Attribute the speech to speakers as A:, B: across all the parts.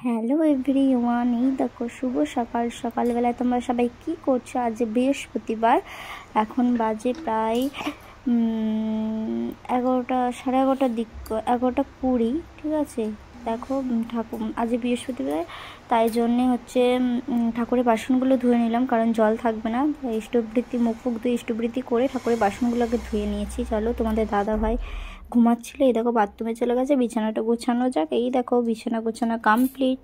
A: Hello everyone, এই দেখো শুভ সকালবেলায় তোমরা সবাই কি করছো? আজ বৃহস্পতিবার, এখন বাজে প্রায় 11টা, সাড়ে 11টার দিক, 11টা 20। ঠিক আছে, দেখো ঠাকুর আজ বৃহস্পতিবার, তাই জন্যে হচ্ছে ঠাকুরের বাসনগুলো ধুয়ে নিলাম, কারণ জল থাকবে না। ইষ্টবৃত্তি মুখ ধুয়ে ইষ্টবৃত্তি করে ঠাকুরের বাসনগুলোকে ধুয়ে নিয়েছি। চলো, তোমাদের দাদা ভাই ঘুমাচ্ছিল, এই দেখো বাথরুমে চলে গেছে, বিছানাটা গোছানো যাক। এই দেখো বিছানা গোছানো কমপ্লিট।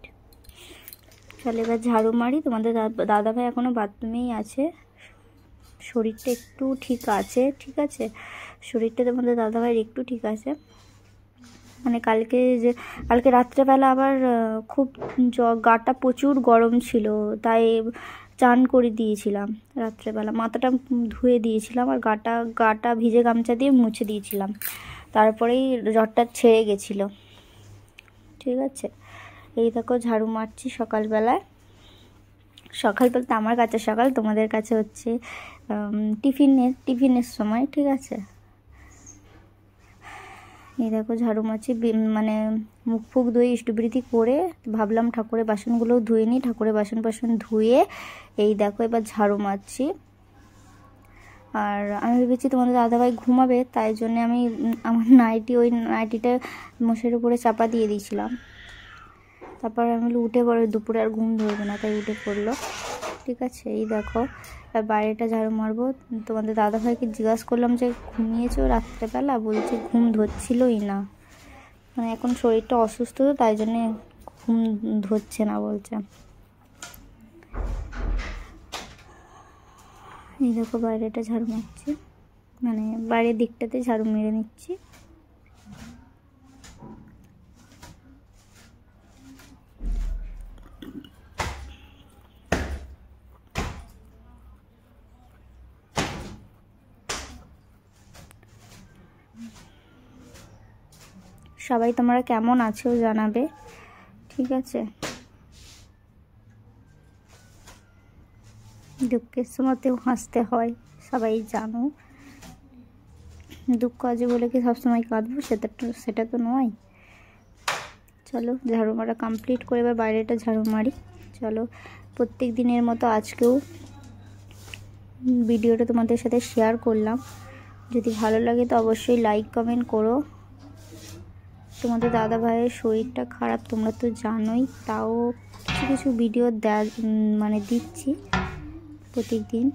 A: চলো এবার ঝাড়ু মারি। তোমাদের দাদা ভাই এখনও বাথরুমেই আছে, শরীরটা একটু ঠিক আছে। ঠিক আছে, শরীরটা তোমাদের দাদা ভাইয়ের একটু ঠিক আছে, মানে কালকে রাত্রেবেলা আবার খুব গাটা প্রচুর গরম ছিল, তাই চান করে দিয়েছিলাম রাত্রেবেলা, মাথাটা ধুয়ে দিয়েছিলাম আর গাটা ভিজে গামছা দিয়ে মুছে দিয়েছিলাম, তারপরেই জ্বরটা ছেড়ে গেছিলো। ঠিক আছে, এই দেখো ঝাড়ু মারছি সকালবেলায়। সকাল বলতে আমার কাছে সকাল, তোমাদের কাছে হচ্ছে টিফিনের সময়। ঠিক আছে, এই দেখো ঝাড়ু মারছি, মানে মুখ ফুক ধুয়ে ইষ্টবৃত্তি করে ভাবলাম ঠাকুরের বাসনগুলোও ধুয়ে নিই। ঠাকুরের বাসন ধুয়ে এই দেখো এবার ঝাড়ু মারছি। আর আমি ভেবেছি তোমাদের দাদাভাই ঘুমাবে, তাই জন্য আমি আমার ওই নাইটিটা মশারির উপরে চাপা দিয়ে দিয়েছিলাম। তারপর আমি উঠে পড়ে, দুপুরে আর ঘুম ধরবে না, তাই উঠে পড়লো। ঠিক আছে, এই দেখো আর বাইরেটা ঝাড়ু মারবো। তোমাদের দাদাভাইকে জিজ্ঞাসা করলাম যে ঘুমিয়েছো রাত্রেবেলা, বলছে ঘুম ধরছিলই না, মানে এখন শরীরটা অসুস্থ, তো তাই জন্যে ঘুম ধরছে না বলছে। এই দেখো বাইরেটা ঝাড়ু মারছি, মানে বাইরের দিকটাতে ঝাড়ু মেরে নিচ্ছি। সবাই তোমরা কেমন আছো জানাবে। ঠিক আছে, দুঃখের সময়তেও হাসতে হয়, সবাই জানো। দুঃখ আছে বলে কি সবসময় কাঁদবো? সেটা তো নয়। চলো ঝাড়ু মারা কমপ্লিট করে এবার বাইরেটা ঝাড়ু মারি। চলো, প্রত্যেক দিনের মতো আজকেও ভিডিওটা তোমাদের সাথে শেয়ার করলাম। যদি ভালো লাগে তো অবশ্যই লাইক কমেন্ট করো। তোমাদের দাদা ভাইয়ের শরীরটা খারাপ তোমরা তো জানোই, তাও কিছু ভিডিও মানে দিচ্ছি প্রত্যেক দিন।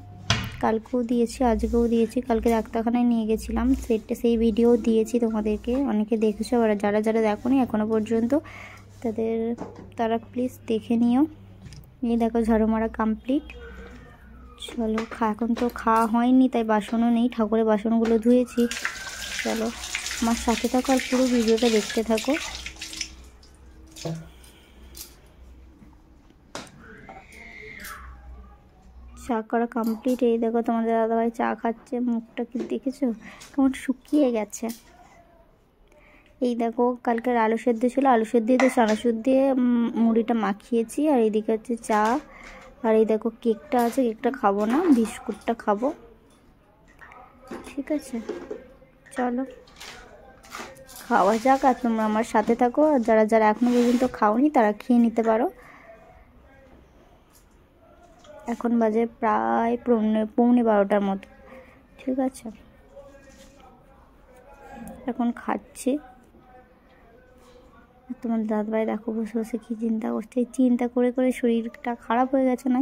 A: কালকেও দিয়েছি, আজকেও দিয়েছি। কালকে ডাক্তারখানায় নিয়ে গেছিলাম, সেই ভিডিও দিয়েছি তোমাদেরকে, অনেকে দেখেছো। আর যারা দেখোনি এখনও পর্যন্ত তারা প্লিজ দেখে নিও। এই দেখো ঝাড়ু মারা কমপ্লিট। চলো এখন তো খাওয়া হয়নি, তাই বাসনও নেই, ঠাকুরের বাসনগুলো ধুয়েছি। চলো আমার সাথে থাকো আর পুরো ভিডিওটা দেখতে থাকো। চা করা কমপ্লিট। এই দেখো তোমাদের দাদাভাই চা খাচ্ছে, মুখটা কি দেখেছো কেমন শুকিয়ে গেছে। এই দেখো কালকের আলু সেদ্ধ ছিল, আলু সেদ্ধ দিয়ে চানাচুর দিয়ে মুড়িটা মাখিয়েছি, আর এইদিকে হচ্ছে চা। আর এই দেখো কেকটা আছে, কেকটা খাবো না, বিস্কুটটা খাবো। ঠিক আছে, চলো খাওয়া যাক, আর তোমরা আমার সাথে থাকো। আর যারা এখনো পর্যন্ত খাওনি তারা খেয়ে নিতে পারো। এখন বাজে প্রায় 11:45 মতো। ঠিক আছে, এখন খাচ্ছি। তোমার দাদাভাই দেখো বসে বসে কী চিন্তা করছে, চিন্তা করে করে শরীরটা খারাপ হয়ে গেছে না।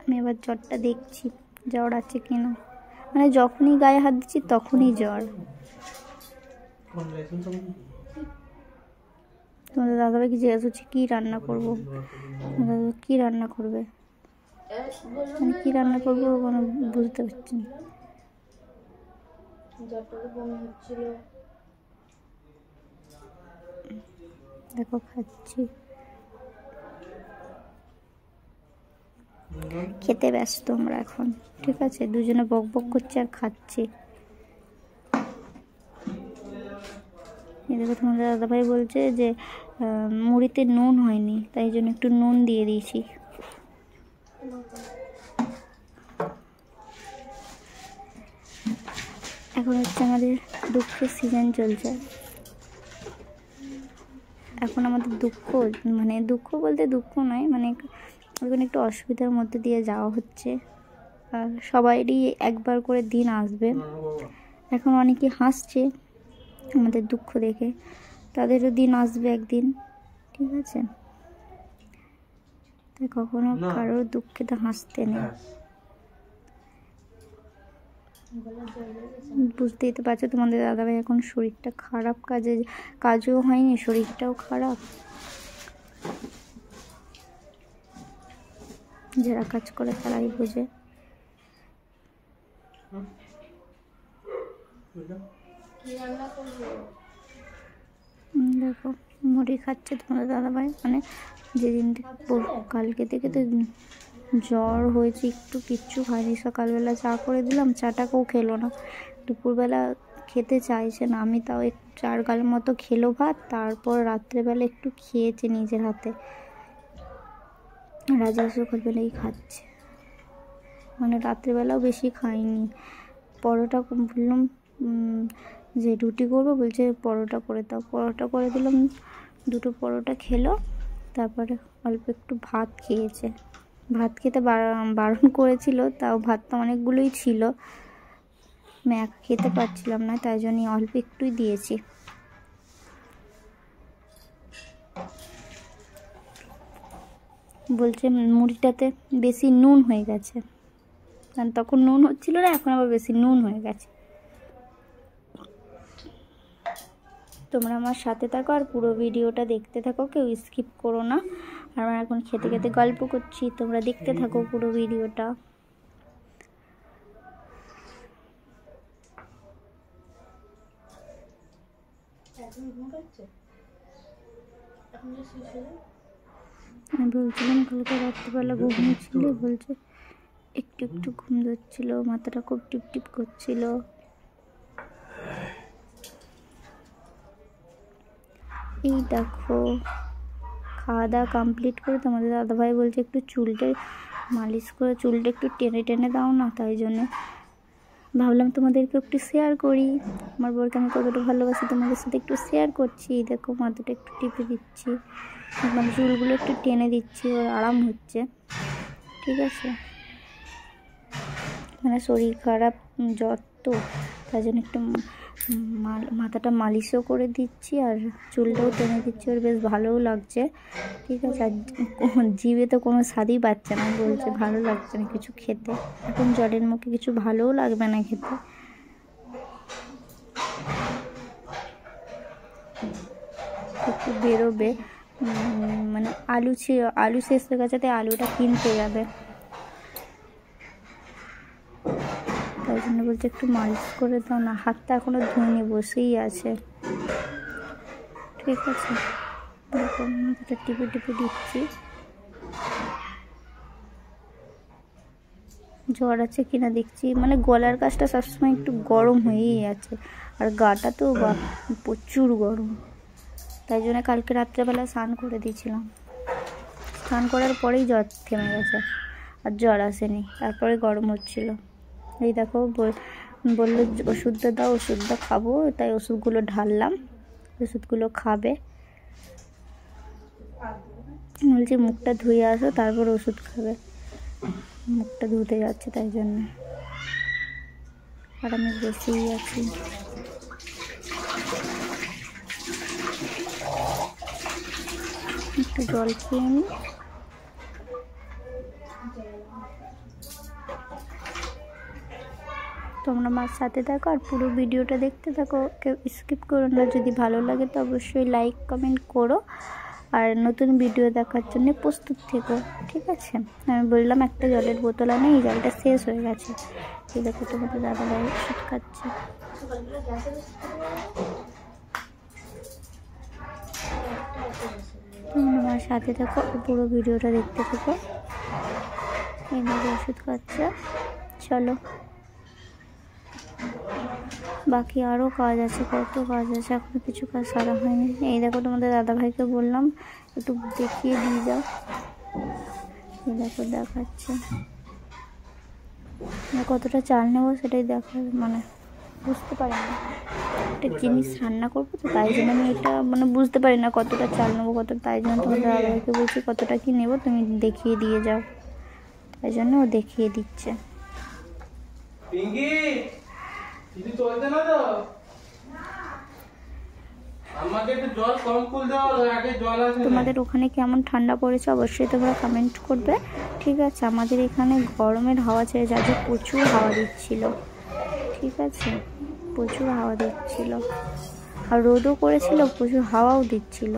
A: আমি এবার জ্বরটা দেখছি, জ্বর আছে কিনা, মানে যখনই গায়ে হাত দিচ্ছি তখনই জ্বর। তোমাদের দাদাভাই কি জিজ্ঞাসা করছে কী রান্না করবো, কী রান্না করবে, মানে কী রান্না করবো কোনো বুঝতে পারছি না। দেখো খাচ্ছি, খেতে ব্যস্ত আমরা এখন। ঠিক আছে, দুজনে বক করছি আর খাচ্ছি। এই দেখো তোমাদের দাদাভাই বলছে যে মুড়িতে নুন হয়নি, তাই জন্য একটু নুন দিয়ে দিয়েছি। এখন হচ্ছে আমাদের দুঃখের সিজন চলছে। এখন আমাদের দুঃখ, মানে দুঃখ বলতে দুঃখ নয়, মানে এখন একটু অসুবিধার মধ্যে দিয়ে যাওয়া হচ্ছে। আর সবারই একবার করে দিন আসবে। এখন অনেকে হাসছে আমাদের দুঃখ দেখে, তাদেরও দিন আসবে একদিন, ঠিক আছে? তাই কখনো কারোর দুঃখে তো হাসতে নেই। বুঝতেই তো পারছো তোমাদের দাদাভাই এখন শরীরটা খারাপ, কাজও হয়নি, শরীরটাও খারাপ। যারা কাজ করে তারাই বোঝে। দেখো মুড়ি খাচ্ছে তোমাদের দাদাভাই, মানে যেদিন কালকে থেকে তো জ্বর হয়েছে, একটু কিচ্ছু খাইনি। সকালবেলা চা করে দিলাম, চাটাকেও খেলো না। দুপুরবেলা খেতে চাইছে না, আমি তাও 4 গাল মতো খেলো ভাত। তারপর রাত্রেবেলা একটু খেয়েছে নিজের হাতে, রাজা সকালবেলাই খাচ্ছে, মানে রাত্রেবেলাও বেশি খাইনি। পরোটা বললাম যে রুটি করবো, বলছে পরোটা করে দাও। পরোটা করে দিলাম, 2টো পরোটা খেলো। তারপরে অল্প একটু ভাত খেয়েছে। ভাত খেতে বারণ করেছিল, তাও ভাতটা অনেকগুলোই ছিল, আমি একা খেতে পারছিলাম না, তাই জন্য অল্প একটুই দিয়েছি। বলছে মুড়িটাতে বেশি নুন হয়ে গেছে, কারণ তখন নুন হচ্ছিল না, এখন আবার বেশি নুন হয়ে গেছে। তোমরা আমার সাথে থাকো আর পুরো ভিডিওটা দেখতে থাকো, কেউ স্কিপ করো না। আর আমরা এখন খেতে খেতে গল্প করছি, তোমরা দেখতে থাকো পুরো ভিডিওটা। আমি বলছিলাম কালকে রাত্রিবেলা ঘুমিয়েছিল, বলছে একটু একটু ঘুম ধরছিল, মাথাটা খুব টিপ টিপ করছিল। এই দেখো খাওয়া দাওয়া কমপ্লিট করে তোমাদের দাদাভাই বলছে একটু চুলটা মালিশ করে চুলটা একটু টেনে টেনে দাও না, তাই জন্য ভাবলাম তোমাদেরকে একটু শেয়ার করি। আমার বরকে আমি কতটা ভালোবাসি তোমাদের সাথে একটু শেয়ার করছি। দেখো মাথাটা একটু টিপে দিচ্ছি, মানে চুলগুলো একটু টেনে দিচ্ছি, ওর আরাম হচ্ছে, ঠিক আছে? মানে শরীর খারাপ, জ্বর তো, তাই জন্য একটু মাথাটা মালিশও করে দিচ্ছি আর চুলটাও টেনে দিচ্ছি, ওর বেশ ভালোও লাগছে, ঠিক আছে? আর জিভে তো কোনো স্বাদই পাচ্ছে না, বলছে ভালো লাগছে না কিছু খেতে, এখন জ্বরের মুখে কিছু ভালোও লাগবে না খেতে। একটু বেরোবে, মানে আলু শেষ হয়ে গেছে, তাই আলুটা কিনতে যাবে, তাই জন্য বলছে একটু মালিশ করে দাও না। হাতটা এখনো ধুয়ে বসেই আছে, ঠিক আছে? মাথাটা টিপে টিপে দিচ্ছি। জ্বর আছে কিনা দেখছি, মানে গলার কাছটা সবসময় একটু গরম হয়েই আছে, আর গাটা তো প্রচুর গরম, তাই জন্য কালকে রাত্রেবেলা স্নান করে দিয়েছিলাম। স্নান করার পরেই জ্বর থেমে গেছে, আর জ্বর আসেনি, তারপরে গরম হচ্ছিল। এই দেখো বললো ওষুধটা দাও, ওষুধটা খাবো, তাই ওষুধগুলো ঢাললাম, ওষুধগুলো খাবে। বলছি মুখটা ধুয়ে আসো, তারপর ওষুধ খাবে। মুখটা ধুতে যাচ্ছে, তাই জন্য। আর আমি বসেই আছি। একটু জল খেয়ে নিই। তোমরা আমার সাথে থাকো আর পুরো ভিডিওটা দেখতে থাকো, কেউ স্কিপ করো না। যদি ভালো লাগে তো অবশ্যই লাইক কমেন্ট করো, আর নতুন ভিডিও দেখার জন্য প্রস্তুত থেকো, ঠিক আছে? আমি বললাম একটা জলের বোতল আনে, এই জলটা শেষ হয়ে গেছে। এই দেখো তোমাদের দাদাভাই ওষুধ খাচ্ছে। আমার সাথে থাকো, পুরো ভিডিওটা দেখতে থাকো। এই দেখো ওষুধ খাচ্ছে। চলো, বাকি আরও কাজ আছে, কত কাজ আছে, এখনো কিছু কাজ সারা হয়নি। এই দেখো তোমাদের দাদাভাইকে বললাম একটু দেখিয়ে দিয়ে যাও। এই দেখো দেখাচ্ছে, কতটা চাল নেবো সেটাই দেখার, মানে বুঝতে পারি না, একটা জিনিস রান্না করবো তো তাই জন্য আমি এটা মানে বুঝতে পারি না কতটা চাল নেবো কতটা, তাই জন্য তোমাদের দাদাভাইকে বলছি কতটা কি নেবো তুমি দেখিয়ে দিয়ে যাও, তাই জন্য ও দেখিয়ে দিচ্ছে। তোমাদের ওখানে কেমন ঠান্ডা পড়েছে অবশ্যই তোমরা কমেন্ট করবে, ঠিক আছে। আমাদের এখানে গরমের হাওয়া ছেড়ে যাচ্ছে, প্রচুর হাওয়া দিচ্ছিল, ঠিক আছে, প্রচুর হাওয়া দিচ্ছিল আর রোদও করেছিল, প্রচুর হাওয়াও দিচ্ছিল।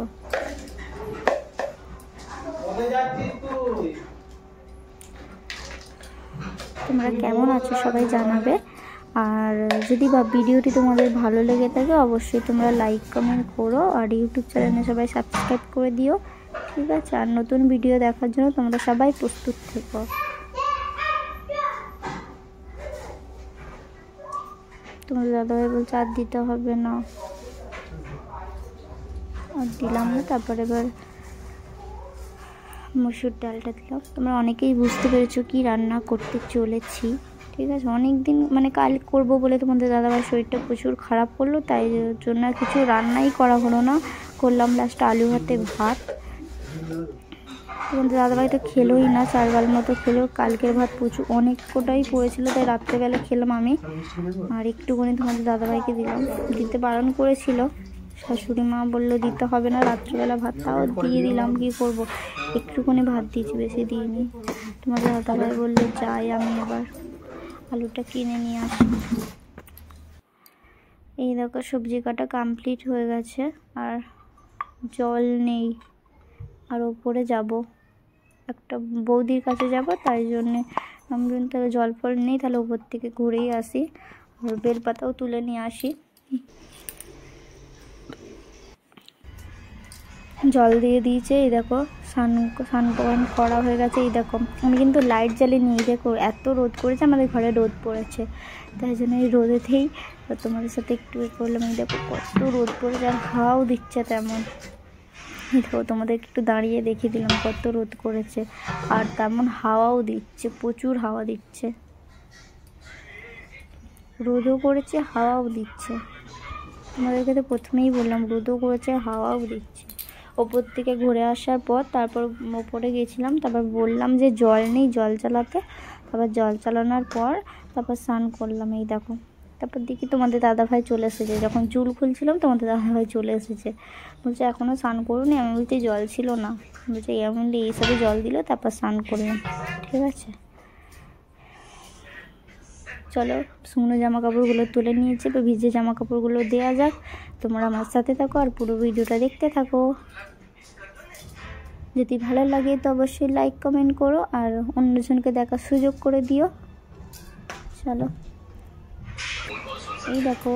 A: তোমরা কেমন আছো সবাই জানাবে, আর যদি বা ভিডিওটি তোমাদের ভালো লেগে থাকে অবশ্যই তোমরা লাইক কমেন্ট করো, আর ইউটিউব চ্যানেলে সবাই সাবস্ক্রাইব করে দিও, ঠিক আছে। আর নতুন ভিডিও দেখার জন্য তোমরা সবাই প্রস্তুত থেকো। তোমাদের দাদাভাই বলছে আর দিতে হবে না, আর দিলাম না। তারপরে এবার মসুর ডালটা দিলাম। তোমরা অনেকেই বুঝতে পেরেছো কি রান্না করতে চলেছি, ঠিক আছে। অনেক দিন মানে কাল করব বলে তোমাদের দাদাভাই শরীরটা প্রচুর খারাপ করলো, তাই জন্য কিছু রান্নাই করা হলো না, করলাম লাস্ট আলু ভাতে ভাত। তোমাদের দাদাভাই তো খেলোই না, 4 গাল মতো খেলো। কালকের ভাত প্রচুর অনেক কোটাই পড়েছিল, তাই রাত্রেবেলা খেলাম আমি, আর একটুখানি তোমাদের দাদাভাইকে দিলাম, দিতে বারণ করেছিল শাশুড়ি মা, বললো দিতে হবে না রাত্রিবেলা ভাত, তাও দিয়ে দিলাম, কি করব, একটুখানি ভাত দিয়েছি, বেশি দিইনি। তোমাদের দাদাভাই বললো যাই আমি এবার আলুটা কিনে নিয়ে আসি। এই দেখো সবজি কাটা কমপ্লিট হয়ে গেছে, আর জল নেই, আর ওপরে যাব একটা বৌদির কাছে যাব, তাই জন্যে আমি তাহলে জল ফল নেই, তাহলে ওপর থেকে ঘুরেই আসি, আর বেলপাতাও তুলে নিয়ে আসি। জল দিয়ে দিয়েছে, এই দেখো স্নান করা হয়ে গেছে। এই দেখো আমি কিন্তু লাইট জ্বালিয়ে নিয়ে, দেখো এত রোদ করেছে, আমাদের ঘরে রোদ পড়েছে, তাই জন্য এই রোদেতেই তোমাদের সাথে একটু করলাম। এই দেখো কত রোদ পড়েছে, আর হাওয়াও দিচ্ছে তেমন, দেখো তোমাদের একটু দাঁড়িয়ে দেখিয়ে দিলাম কত রোদ করেছে, আর তেমন হাওয়াও দিচ্ছে, প্রচুর হাওয়া দিচ্ছে, রোদও করেছে হাওয়াও দিচ্ছে। তোমাদেরকে তো প্রথমেই বললাম রোদও করেছে হাওয়াও দিচ্ছে। ওপর থেকে ঘুরে আসার পর তারপর ওপরে গেছিলাম, তারপর বললাম যে জল নেই, জল চালাতে, তারপর জল চালানোর পর তারপর স্নান করলাম। এই দেখো তারপর দেখি তোমাদের দাদাভাই চলে এসেছে, যখন চুল খুলছিলাম তোমাদের দাদাভাই চলে এসেছে, বলছে এখনও স্নান করুনি, আমি বলছি জল ছিল না, বলছে এমন এইসবে জল দিল, তারপর স্নান করলাম, ঠিক আছে। চলো শুকনো জামা কাপড়গুলো তুলে নিয়েছি, বা ভিজে জামা কাপড়গুলো দেওয়া যাক, তোমরা আমার সাথে থাকো আর পুরো ভিডিওটা দেখতে থাকো। যদি ভালো লাগে তো অবশ্যই লাইক কমেন্ট করো, আর অন্যজনকে দেখার সুযোগ করে দিও। চলো এই দেখো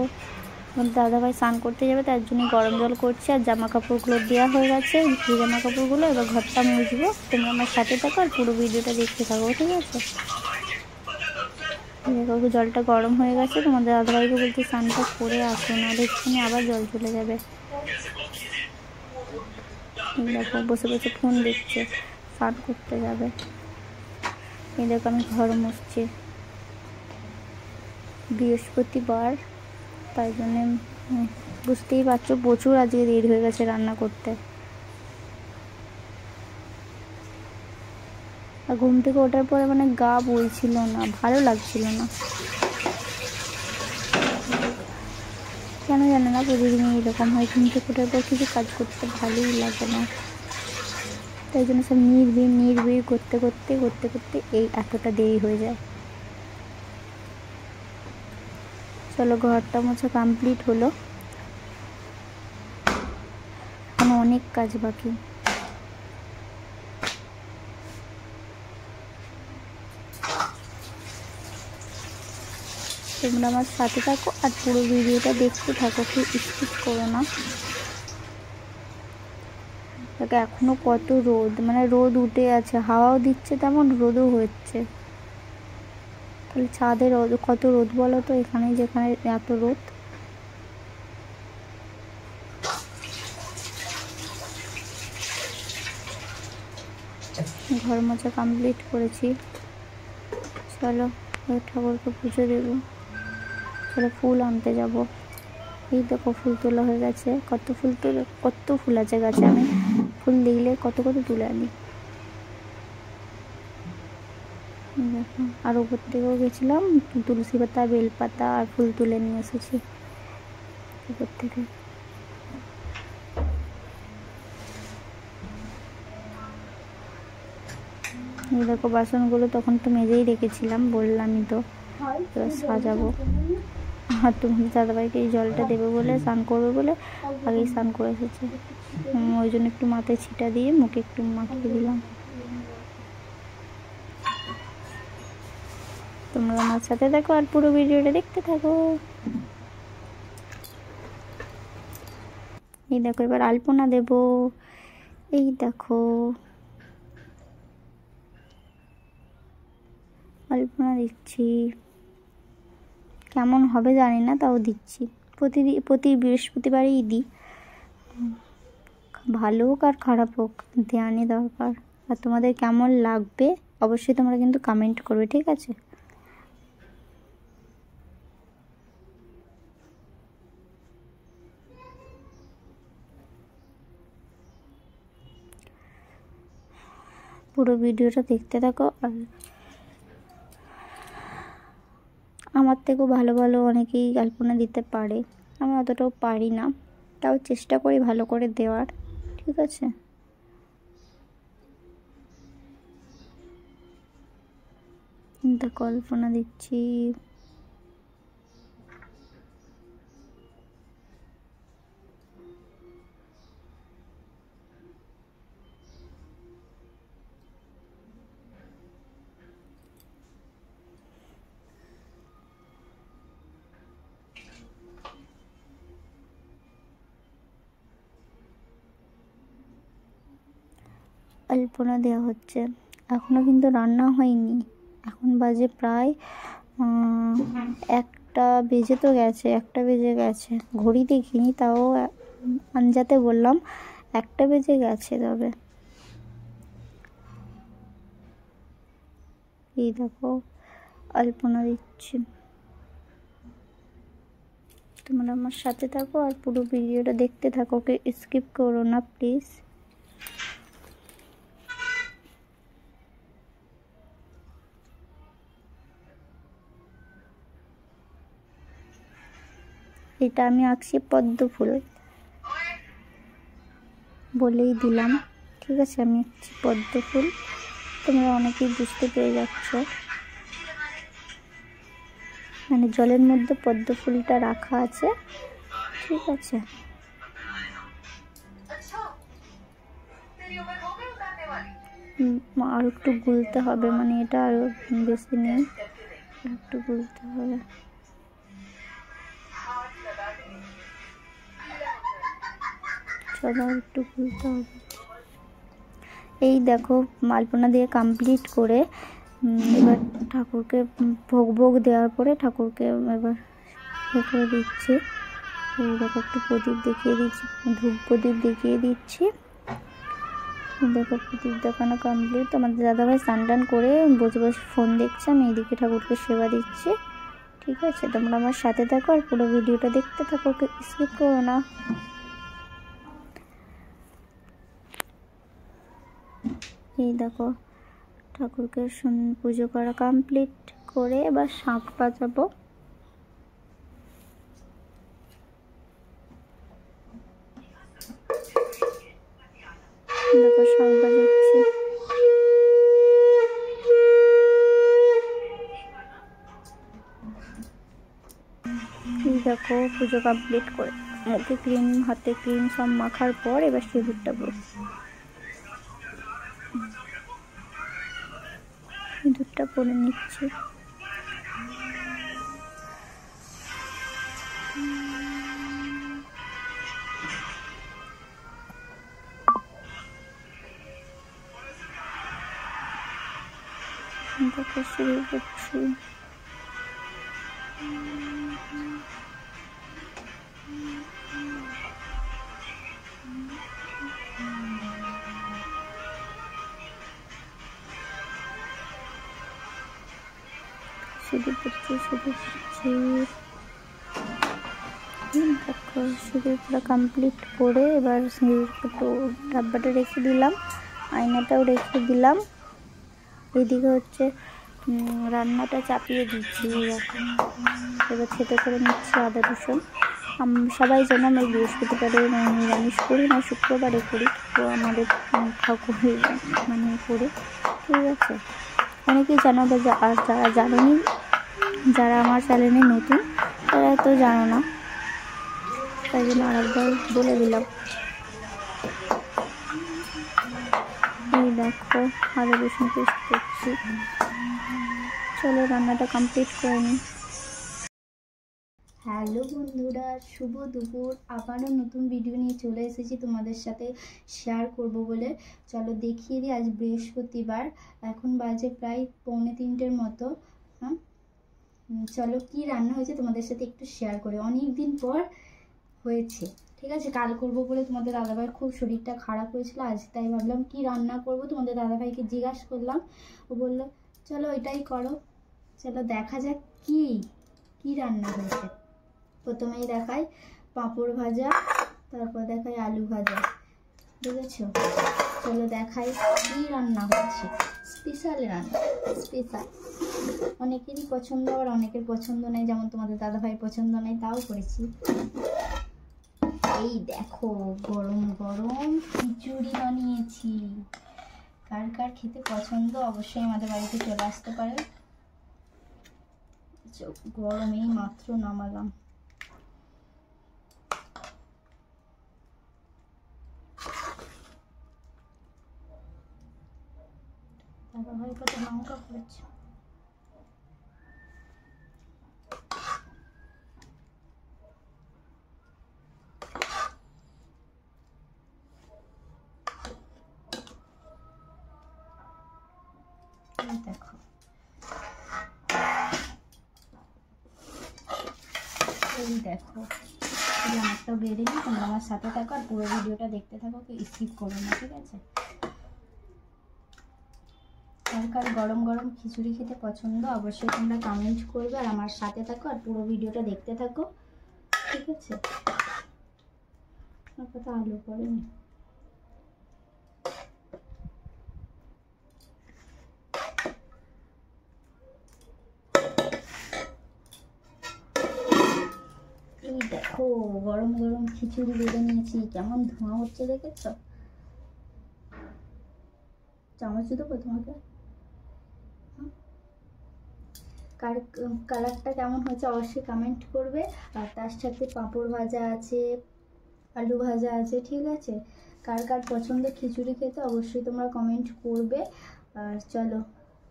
A: আমার দাদাভাই স্নান করতে যাবে, তার জন্য গরম জল করছে, আর জামা কাপড়গুলো দেওয়া হয়ে গেছে, ভিজে জামা কাপড়গুলো এবার ঘরটা মুছবো। তোমরা আমার সাথে থাকো আর পুরো ভিডিওটা দেখতে থাকো, ঠিক আছে। দেখো জলটা গরম হয়ে গেছে, তোমাদের দাদাভাইকে বলতে স্নানটা করে আসো, নাহলে এক্ষুনি আবার জল চলে যাবে। দেখো বসে বসে ফোন দেখছে, স্নান করতে যাবে। এই দেখো আমি ঘর মুছছি, বৃহস্পতিবার, তাই জন্যে বুঝতেই পারছো প্রচুর আজকে দেরি হয়ে গেছে রান্না করতে। আর ঘুম থেকে ওঠার পরে মানে গা বলছিল না, ভালো লাগছিল না, কেন জানে না, প্রতিদিনই এরকম হয়, ঘুম থেকে ওঠার পর কিছু কাজ করতে ভালোই লাগে না, তাই জন্য সব নির্বিড় করতে করতে করতে করতে এই এতটা দেরি হয়ে যায়। চলো ঘরটা মোছা কমপ্লিট হলো, এখন অনেক কাজ বাকি। তোমরা আমার সাথে থাকো আর পুরো ভিডিওটা দেখতে থাকো, কেউ স্কিপ করো না। দেখো এখনো কত রোদ, মানে রোদ উঠে আছে, হাওয়াও দিচ্ছে তেমন, রোদও হচ্ছে, তাহলে ছাদে রোদ কত রোদ বলো তো, এখানে যেখানে এত রোদ। ঘর মোছা কমপ্লিট করেছি, চলো ঠাকুরকে পুজো দেবো। তাহলে ফুল আনতে যাব। এই দেখো ফুল তোলা হয়ে গেছে, কত ফুল আছে গাছে, আমি ফুল দেখলে কত তুলে আনি। দেখো আর উপর থেকেও গেছিলাম, তুলসী পাতা বেলপাতা আর ফুল তুলে নিয়ে এসেছি উপর থেকে। এই দেখো বাসনগুলো তখন তো মেজেই রেখেছিলাম, বললামই তো, এবার সাজাবো। আর তোমার দাদাভাইকে এই জলটা দেবে বলে, স্নান করবে বলে আগেই স্নান করে এসেছে, ওই জন্য একটু মাথায় ছিটা দিয়ে মুখে একটু মাখিয়ে দিলাম। তোমরা আমার সাথে দেখো আর পুরো ভিডিওটা দেখতে থাকো। এই দেখো এবার আলপনা দেব। এই দেখো আলপনা দিচ্ছি, কেমন হবে জানি না, তাও দিচ্ছি। প্রতি বৃহস্পতিবারই দিই, ভালো হোক আর খারাপ হোক ধ্যানই দরকার। আর তোমাদের কেমন লাগবে অবশ্যই তোমরা কিন্তু কমেন্ট করবে, ঠিক আছে? পুরো ভিডিওটা দেখতে থাকো। আর আমার থেকেও ভালো অনেকেই আলপনা দিতে পারে, আমি অতটাও পারি না, তাও চেষ্টা করি ভালো করে দেওয়ার, ঠিক আছে? দেখো আলপনা দিচ্ছি। আলপনা দেওয়া হচ্ছে, এখনো কিন্তু রান্না হয়নি, এখন বাজে প্রায় 1টা বেজে তো গেছে, 1টা বেজে গেছে, ঘড়ি দেখিনি, তাও আনজাতে বললাম 1টা বেজে গেছে। তবে এই দেখো আলপনা দিচ্ছি, তোমরা আমার সাথে থাকো আর পুরো ভিডিওটা দেখতে থাকো, ওকে স্কিপ করো না প্লিজ। এটা আমি আঁকছি পদ্ম ফুল, বলেই দিলাম, ঠিক আছে? আমি আঁকছি পদ্ম ফুল, তোমরা অনেকেই বুঝতে পেরে যাচ্ছ, মানে জলের মধ্যে পদ্ম ফুলটা রাখা আছে, ঠিক আছে? আর একটু গুলতে হবে, মানে এটা আরো বেশি নেই, একটু গুলতে হবে। চলো একটু গুলতে হবে। এই দেখো আলপনা দিয়ে কমপ্লিট করে এবার ঠাকুরকে ভোগ দেওয়ার পরে ঠাকুরকে এবার করে দিচ্ছি। এই দেখো একটু প্রদীপ দেখিয়ে দিচ্ছি, ধূপ প্রদীপ দেখিয়ে দিচ্ছি। দেখো প্রদীপ দেখানো কমপ্লিট। আমাদের দাদাভাই স্নান করে বসে ফোন দেখছে, আমি এইদিকে ঠাকুরকে সেবা দিচ্ছি, ঠিক আছে? তোমরা আমার সাথে থাকো আর পুরো ভিডিওটা দেখতে থাকো, স্কিপ করো না। এই দেখো ঠাকুরকে পুজো করা কমপ্লিট করে এবার শাঁখ বাজাবো। দেখো শাঁখ বাজাচ্ছি। এই দেখো পুজো কমপ্লিট করে মুখে ক্রিম, হাতে ক্রিম সব মাখার পর এবার সিঁদুরটা পরছি। সিঁদুরটা পরে নিচ্ছি। দেখো শুরু করছি। শুরু করছি। দেখো সিঁদুর পুরো কমপ্লিট করে এবার সিঁদুর একটু ডাব্বাটা রেখে দিলাম, আয়নাটাও রেখে দিলাম। এদিকে হচ্ছে রান্নাটা চাপিয়ে দিচ্ছি এখন, এবার ছেটে করে নিচ্ছি আদা রসুন। সবাই জানো আমি বৃহস্পতিবারে নিরামিষ করি না, শুক্রবারে করি, তো আমাদের ঠাকুর মানে করি, ঠিক আছে। অনেকেই জানো বা আর যারা জানেনি, যারা আমার চ্যানেলে নতুন তারা তো জানো না, তাই জন্য আরেকবার বলে দিলাম। এই দেখো আদা রসুন পেস্ট করছি। চলো রান্নাটা কমপ্লিট করে নিই। হ্যালো বন্ধুরা, শুভ দুপুর। আবারও নতুন ভিডিও নিয়ে চলে এসেছি তোমাদের সাথে শেয়ার করব বলে। চলো দেখিয়ে দিই, আজ বৃহস্পতিবার, এখন বাজে প্রায় 2:45 মতো। হ্যাঁ, চলো কি রান্না হয়েছে তোমাদের সাথে একটু শেয়ার করি। অনেক দিন পর হয়েছে, ঠিক আছে। কাল করব বলে তোমাদের দাদাভাইয়ের খুব শরীরটা খারাপ হয়েছিল, আজ তাই ভাবলাম কি রান্না করব। তোমাদের দাদাভাইকে জিজ্ঞাসা করলাম, ও বললো চলো এটাই করো। চলো দেখা যাক কি রান্না হয়েছে। প্রথমেই দেখাই পাঁপড় ভাজা, তারপর দেখাই আলু ভাজা, বুঝেছ। চলো দেখাই কি রান্না হচ্ছে। স্পেশাল রান্না, স্পেশাল। অনেকেরই পছন্দ আর অনেকের পছন্দ নেই, যেমন তোমাদের দাদাভাই পছন্দ নেই, তাও করেছি। এই দেখো গরম গরম খিচুড়ি বানিয়েছি। কার কার খেতে পছন্দ অবশ্যই আমাদের বাড়িতে চলে আসতে পারে। গরমেই মাত্র নামালাম। দাদাভাই কত লঙ্কা পড়েছে। দেখো এই দেখো, আমারটাও বেড়ে নি। তোমরা আমার সাথে থাকো আর পুরো ভিডিওটা দেখতে থাকো, স্কিপ করো না, ঠিক আছে। কার কার গরম গরম খিচুড়ি খেতে পছন্দ অবশ্যই তোমরা কমেন্ট করবে, আর আমার সাথে থাকো আর পুরো ভিডিওটা দেখতে থাকো, ঠিক আছে। আমার কথা আলু পড়েনি। এই দেখো গরম গরম খিচুড়ি বেড়ে নিয়েছি, কেমন ধোঁয়া হচ্ছে দেখেছ। চামচ দেবো তোমাকে। কালারটা কেমন হয়েছে অবশ্যই কমেন্ট করবে। আর তার সাথে পাঁপড় ভাজা আছে, আলু ভাজা আছে, ঠিক আছে। কার কার পছন্দ খিচুড়ি খেতে অবশ্যই তোমরা কমেন্ট করবে। আর চলো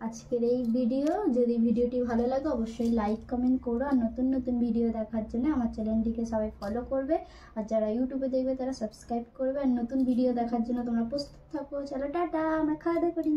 A: আজকের এই ভিডিও, যদি ভিডিওটি ভালো লাগে অবশ্যই লাইক কমেন্ট করো, আর নতুন নতুন ভিডিও দেখার জন্য আমার চ্যানেলটিকে সবাই ফলো করবে, আর যারা ইউটিউবে দেখবে তারা সাবস্ক্রাইব করবে, আর নতুন ভিডিও দেখার জন্য তোমরা প্রস্তুত থাকো। চলো টাটা, আমরা খাওয়া দাওয়া করি।